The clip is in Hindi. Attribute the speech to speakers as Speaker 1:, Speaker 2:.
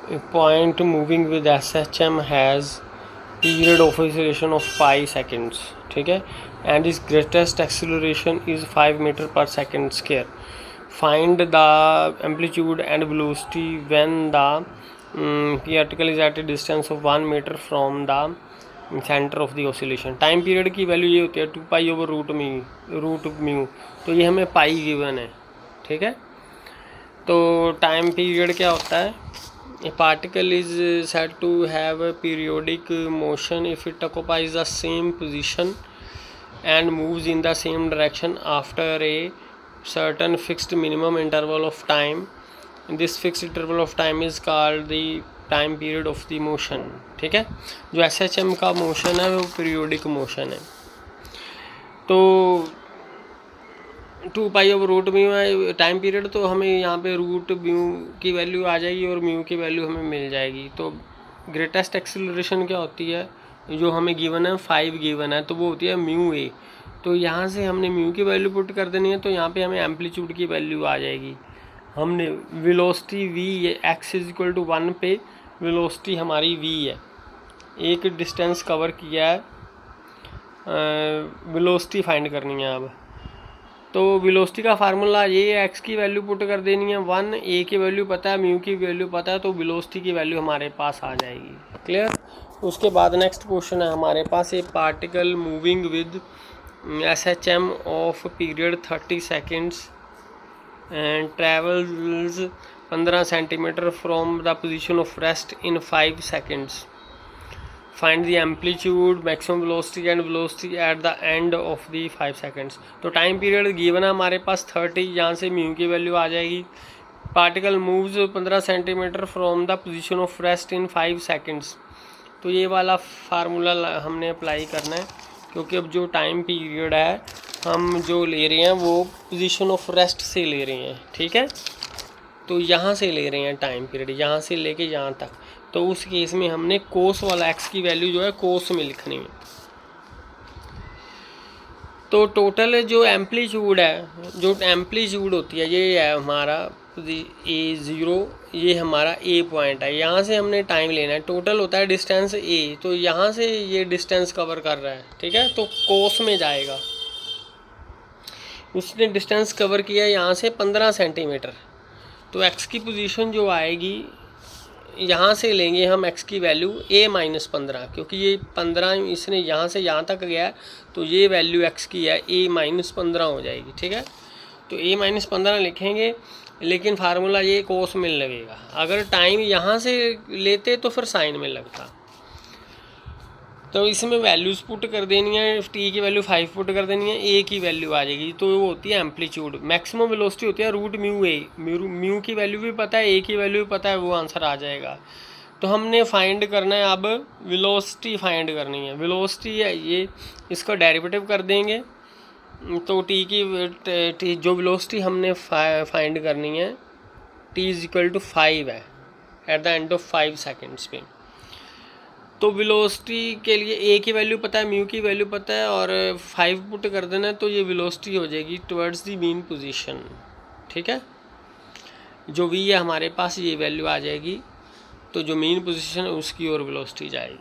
Speaker 1: A point moving with SHM has period of oscillation of pi seconds, ठीक है, and its greatest acceleration is 5 meter per second square. Find the amplitude and velocity when the particle is at a distance of 1 meter from the centre of the oscillation. Time period की वैल्यू ये होती है 2 पाई ओवर रूट म्यू. तो ये हमें पाई गिवन है, ठीक है. तो टाइम पीरियड क्या होता है? A particle is said to have a periodic motion if it occupies the same position and moves in the same direction after a certain fixed minimum interval of time. This fixed interval of time is called the time period of the motion. ठीक है. जो SHM का मोशन है वो पीरियोडिक मोशन है. तो 2 पाई ओवर रूट म्यू है टाइम पीरियड. तो हमें यहाँ पे रूट म्यू की वैल्यू आ जाएगी और म्यू की वैल्यू हमें मिल जाएगी. तो ग्रेटेस्ट एक्सीलरेशन क्या होती है जो हमें गिवन है 5 गिवन है, तो वो होती है म्यू ए. तो यहाँ से हमने म्यू की वैल्यू पुट कर देनी है. तो यहाँ पे हमें एम्पलीट्यूड की वैल्यू आ जाएगी. हमने velocity v x is equal to 1 पे वेलोसिटी हमारी वी है, एक डिस्टेंस कवर किया है, वेलोसिटी फाइंड करनी है अब. तो वेलोसिटी का फार्मूला ये एक्स की वैल्यू पुट कर देनी है 1, ए की वैल्यू पता है, म्यू की वैल्यू पता है, तो वेलोसिटी की वैल्यू हमारे पास आ जाएगी. क्लियर. उसके बाद नेक्स्ट क्वेश्चन है हमारे पास. A particle moving with SHM of period 30 seconds and travels 15 centimetre from the position of rest in 5 seconds. Find the amplitude, maximum velocity and velocity at the end of the 5 seconds. तो टाइम पीरियड गिवन है हमारे पास 30. यहाँ से म्यू की वैल्यू आ जाएगी. Particle moves 15 centimetre from the position of rest in 5 seconds. तो ये वाला फार्मूला हमने अप्लाई करना है, क्योंकि अब जो टाइम पीरियड है हम जो ले रहे हैं वो पोजीशन ऑफ रेस्ट से ले रहे हैं, ठीक है. तो यहाँ से ले रहे हैं टाइम पीरियड, यहाँ से लेके यहाँ तक. तो उस केस में हमने कोस वाला एक्स की वैल्यू जो है कोस में लिखनी है. तो टोटल जो एम्पलीट्यूड है, जो एम्पलीट्यूड होती है ये है हमारा A0, ये हमारा ए पॉइंट है. यहाँ से हमने टाइम लेना है. टोटल होता है डिस्टेंस ए, तो यहाँ से ये डिस्टेंस कवर कर रहा है, ठीक है. तो कोस में जाएगा. उसने डिस्टेंस कवर किया यहाँ से 15 सेंटीमीटर. तो एक्स की पोजीशन जो आएगी यहाँ से लेंगे हम एक्स की वैल्यू A-15, क्योंकि ये 15 इसने यहाँ से यहाँ तक गया, तो ये वैल्यू एक्स की है A-15 हो जाएगी, ठीक है. तो A-15 लिखेंगे, लेकिन फार्मूला ये कोस में लगेगा. अगर टाइम यहाँ से लेते तो फिर साइन में लगता. तो इसमें वैल्यूज़ पुट कर देनी है. टी की वैल्यू 5 पुट कर देनी है, ए की वैल्यू आ जाएगी. तो वो होती है एम्पलीट्यूड. मैक्सिमम वेलोसिटी होती है रूट म्यू ए. म्यू की वैल्यू भी पता है, ए की वैल्यू भी पता है, वो आंसर आ जाएगा. तो हमने फाइंड करना है अब वेलोसिटी फाइंड करनी है. वेलोसिटी है ये, इसका डेरिवेटिव कर देंगे. तो टी जो वेलोसिटी हमने फाइंड करनी है टी इज इक्वल टू 5 है eight the end of 5 seconds पे. तो वेलोसिटी के लिए ए की वैल्यू पता है, म्यू की वैल्यू पता है, और 5 पुट कर देना है. तो ये वेलोसिटी हो जाएगी टुवर्ड्स द मीन पोजीशन, ठीक है. जो वी है हमारे पास ये वैल्यू आ जाएगी. तो जो मीन पोजीशन है उसकी ओर वेलोसिटी जाएगी.